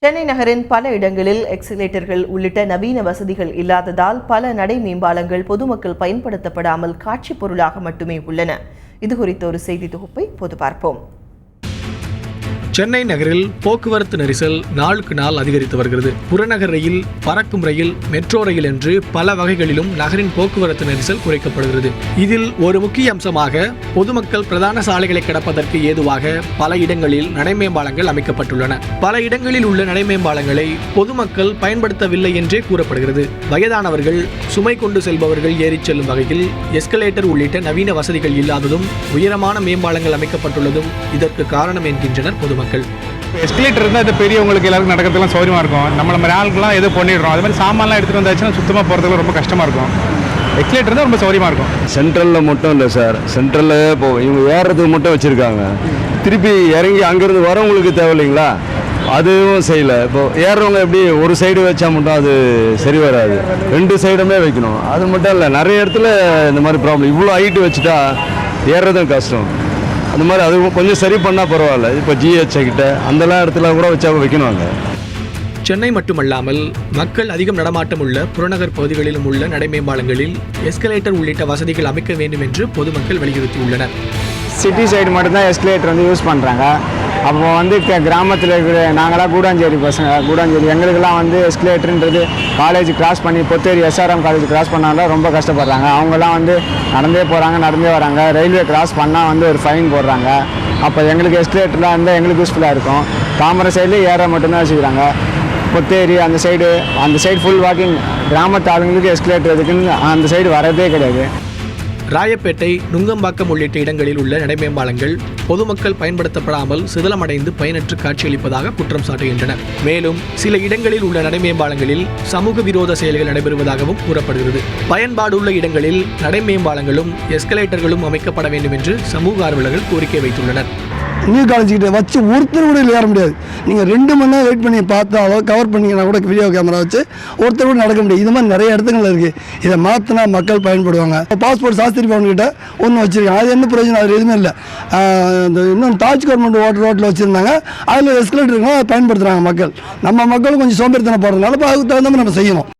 சென்னை நகரின் பல இடங்களில் எக்ஸிலேட்டர்கள் உள்ளிட்ட நவீன வசதிகள் இல்லாததால் பல நடை மேம்பாலங்கள் பொதுமக்கள் பயன்படுத்தப்படாமல் காட்சி பொருளாக மட்டுமே உள்ளன. இதுகுறித்த ஒரு செய்தி தொகுப்பை பொது பார்ப்போம். சென்னை நகரில் போக்குவரத்து நெரிசல் நாளுக்கு நாள் அதிகரித்து வருகிறது. புறநகர் ரயில், பறக்கும் ரயில், மெட்ரோ ரயில் என்று பல வகைகளிலும் நகரின் போக்குவரத்து நெரிசல் குறைக்கப்படுகிறது. இதில் ஒரு முக்கிய அம்சமாக பொதுமக்கள் பிரதான சாலைகளை கடப்பதற்கு ஏதுவாக பல இடங்களில் நடைமேம்பாலங்கள் அமைக்கப்பட்டுள்ளன. பல இடங்களில் உள்ள நடைமேம்பாலங்களை பொதுமக்கள் பயன்படுத்தவில்லை என்றே கூறப்படுகிறது. வயதானவர்கள், சுமை கொண்டு செல்பவர்கள் ஏறிச் செல்லும் வகையில் எஸ்கலேட்டர் உள்ளிட்ட நவீன வசதிகள் இல்லாததும் உயரமான மேம்பாலங்கள் அமைக்கப்பட்டுள்ளதும் இதற்கு காரணம் என்கின்றனர் பொதுமக்கள். எஸ்கலேட்டர் இருந்தால் இது பெரியவங்களுக்கு எல்லாருக்கும் நடக்கிறதுலாம் சௌரியமாக இருக்கும். நம்ம மாதிரி ஆளுக்கெல்லாம் எது பண்ணிடுறோம். அது மாதிரி சாமான்லாம் எடுத்துகிட்டு வந்தாச்சுன்னா சுத்தமாக போகிறதுக்கு ரொம்ப கஷ்டமாக இருக்கும். எஸ்கலேட்டர் தான் ரொம்ப சௌரியமாக இருக்கும். சென்ட்ரலில் மட்டும் இல்லை சார், சென்ட்ரலில் இப்போ இவங்க ஏறுறதுக்கு மட்டும் வச்சுருக்காங்க. திருப்பி இறங்கி அங்கேருந்து வரவங்களுக்கு தேவை இல்லைங்களா, அதுவும் செய்யலை. இப்போ ஏறுறவங்க எப்படி ஒரு சைடு வச்சா மட்டும் அது சரி வராது, ரெண்டு சைடுமே வைக்கணும். அது மட்டும் இல்லை, நிறைய இடத்துல இந்த மாதிரி ப்ராப்ளம். இவ்வளோ ஹைட்டு வச்சுட்டா ஏறுறதும் கஷ்டம். அந்த மாதிரி அது கொஞ்சம் சரி பண்ணால் பரவாயில்ல. இப்போ GH கிட்ட அந்தெல்லாம் இடத்துல கூட வச்சா வைக்கணுவாங்க. சென்னை மட்டுமல்லாமல் மக்கள் அதிகம் நடமாட்டம் உள்ள புறநகர் பகுதிகளிலும் உள்ள நடைமேம்பாலங்களில் எஸ்கலேட்டர் உள்ளிட்ட வசதிகள் அமைக்க வேண்டும் என்று பொதுமக்கள் வலியுறுத்தியுள்ளனர். சிட்டி சைடு மட்டும்தான் எஸ்கலேட்டர் வந்து யூஸ் பண்ணுறாங்க. அப்போ வந்து கிராமத்தில் இருக்கிற நாங்களாம் கூடாஞ்சேரி பசங்க, கூடாஞ்சேரி எங்களுக்கெல்லாம் வந்து எஸ்கலேட்டர்ன்றது காலேஜ் கிராஸ் பண்ணி பொத்தேரி SRM காலேஜ் கிராஸ் பண்ணாலும் ரொம்ப கஷ்டப்படுறாங்க. அவங்கெல்லாம் வந்து நடந்தே போகிறாங்க, நடந்தே வராங்க. ரயில்வே கிராஸ் பண்ணால் வந்து ஒரு ஃபைன் போடுறாங்க. அப்போ எங்களுக்கு எஸ்கலேட்டர்லாம் இருந்தால் எங்களுக்கு யூஸ்ஃபுல்லாக இருக்கும். தாமரை சைட்லேயே ஏற மட்டும்தான் வச்சுக்கிறாங்க. பொத்தேரி அந்த சைடு ஃபுல் வாக்கிங். கிராமத்து ஆளுங்களுக்கு எஸ்கலேட்டர் எதுக்குன்னு அந்த சைடு வரதே கிடையாது. ராயப்பேட்டை, நுங்கம்பாக்கம் உள்ளிட்ட இடங்களில் உள்ள நடைமேம்பாலங்கள் பொதுமக்கள் பயன்படுத்தப்படாமல் சிதலமடைந்து பயனற்று காட்சியளிப்பதாக குற்றம் சாட்டுகின்றனர். மேலும் சில இடங்களில் உள்ள நடைமேம்பாலங்களில் சமூக விரோத செயல்கள் நடைபெறுவதாகவும் கூறப்படுகிறது. பயன்பாடுள்ள இடங்களில் நடைமேம்பாலங்களும் எஸ்கலேட்டர்களும் அமைக்கப்பட வேண்டும் என்று சமூக ஆர்வலர்கள் கோரிக்கை வைத்துள்ளனர். நியூ காலேஜ்கிட்ட வச்சு ஒருத்தர் கூட ஏற முடியாது. நீங்கள் 2 மணி நேரம் வெயிட் பண்ணி பார்த்தாலோ கவர் பண்ணிங்கன்னா கூட வீடியோ கேமரா வச்சு ஒருத்தர் கூட நடக்க முடியாது. இது மாதிரி நிறைய இடத்துங்கள் இருக்குது. இதை மாற்றினா மக்கள் பயன்படுவாங்க. பாஸ்போர்ட் சாஸ்திரி பவன்கிட்ட ஒன்று வச்சுருக்காங்க. அது என்ன பிரயோஜனம்? அது எதுவுமே இல்லை. இன்னும் தாஜ் கவர்மெண்ட் ரோட்டில் வச்சுருந்தாங்க. அதில் எஸ்கலேட்டர் பயன்படுத்துகிறாங்க மக்கள். நம்ம மக்களும் கொஞ்சம் சோம்பேறித்தனம் போடுறதுனால அதுக்கு தகுந்த மாதிரி நம்ம செய்யணும்.